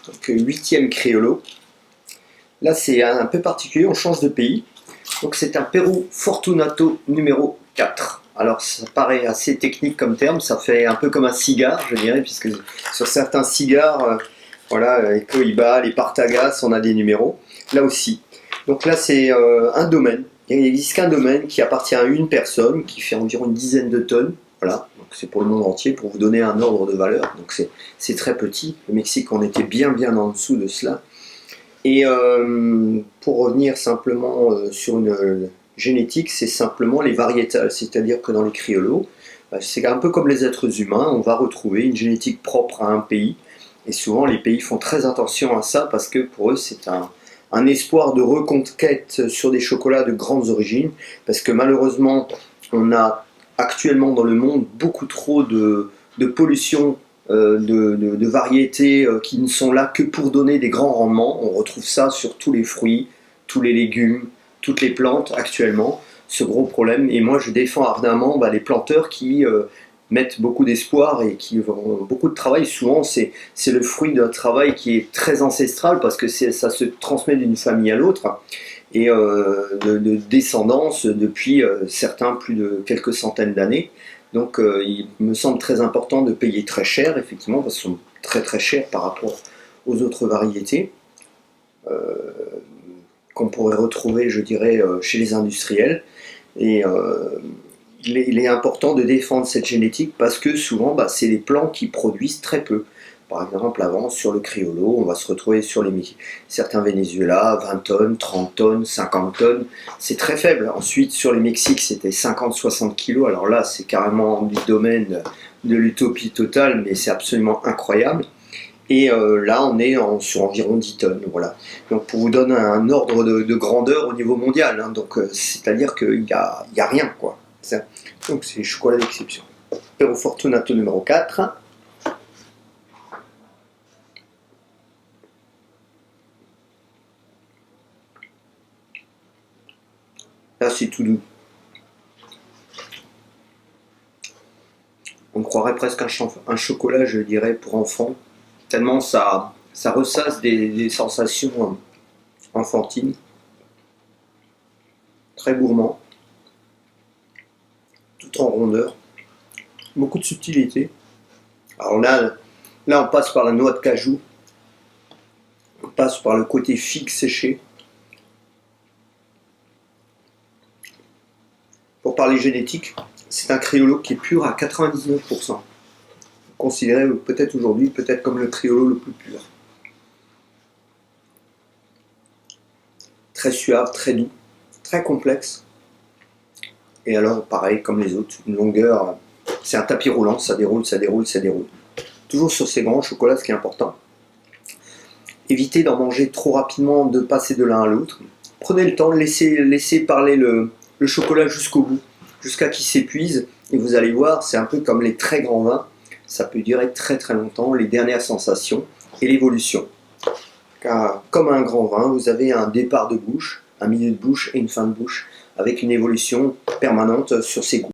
Donc 8e Criollo. Là c'est un peu particulier, on change de pays. Donc c'est un Perro Fortunato numéro 4. Alors ça paraît assez technique comme terme, ça fait un peu comme un cigare je dirais, puisque sur certains cigares, voilà, les Cohiba, les Partagas, on a des numéros. Là aussi. Donc là c'est un domaine. Il n'existe qu'un domaine qui appartient à une personne, qui fait environ une dizaine de tonnes. Voilà, c'est pour le monde entier, pour vous donner un ordre de valeur. Donc c'est très petit. Le Mexique, on était bien en dessous de cela. Et pour revenir simplement sur une génétique, c'est simplement les variétales. C'est-à-dire que dans les criollos, c'est un peu comme les êtres humains, on va retrouver une génétique propre à un pays. Et souvent, les pays font très attention à ça parce que pour eux, c'est un espoir de reconquête sur des chocolats de grandes origines. Parce que malheureusement, on a actuellement dans le monde beaucoup trop de pollution, de variétés qui ne sont là que pour donner des grands rendements. On retrouve ça sur tous les fruits, tous les légumes, toutes les plantes actuellement, ce gros problème. Et moi je défends ardemment les planteurs qui mettent beaucoup d'espoir et qui ont beaucoup de travail. Souvent c'est le fruit d'un travail qui est très ancestral parce que ça se transmet d'une famille à l'autre et de descendance depuis certains plus de quelques centaines d'années. Donc il me semble très important de payer très cher, effectivement, parce qu'ils sont très chers par rapport aux autres variétés qu'on pourrait retrouver, je dirais, chez les industriels. Et il est important de défendre cette génétique parce que souvent, c'est les plants qui produisent très peu. Par exemple, avant, sur le Criollo, on va se retrouver sur certains Venezuela, 20 tonnes, 30 tonnes, 50 tonnes. C'est très faible. Ensuite, sur les Mexiques, c'était 50-60 kilos. Alors là, c'est carrément du domaine de l'utopie totale, mais c'est absolument incroyable. Et là, on est sur environ 10 tonnes. Voilà. Donc, pour vous donner un ordre de grandeur au niveau mondial. Hein. Donc, c'est-à-dire qu'il n'y a rien, quoi. Donc, c'est chocolat d'exception. Perro Fortunato numéro 4. Là, c'est tout doux. On croirait presque un chocolat, je dirais, pour enfants. Tellement ça ressasse des sensations enfantines. Très gourmand. Tout en rondeur. Beaucoup de subtilité. Alors là, on passe par la noix de cajou. On passe par le côté figue séché. Pour parler génétique, c'est un Criollo qui est pur à 99%. Considéré peut-être aujourd'hui, peut-être comme le Criollo le plus pur. Très suave, très doux, très complexe. Et alors, pareil, comme les autres, une longueur, c'est un tapis roulant, ça déroule, ça déroule, ça déroule. Toujours sur ces grands chocolats, ce qui est important. Évitez d'en manger trop rapidement, de passer de l'un à l'autre. Prenez le temps, laissez parler le chocolat jusqu'au bout, jusqu'à qu'il s'épuise, et vous allez voir, c'est un peu comme les très grands vins, ça peut durer très longtemps, les dernières sensations et l'évolution. Car comme un grand vin, vous avez un départ de bouche, un milieu de bouche et une fin de bouche, avec une évolution permanente sur ses goûts.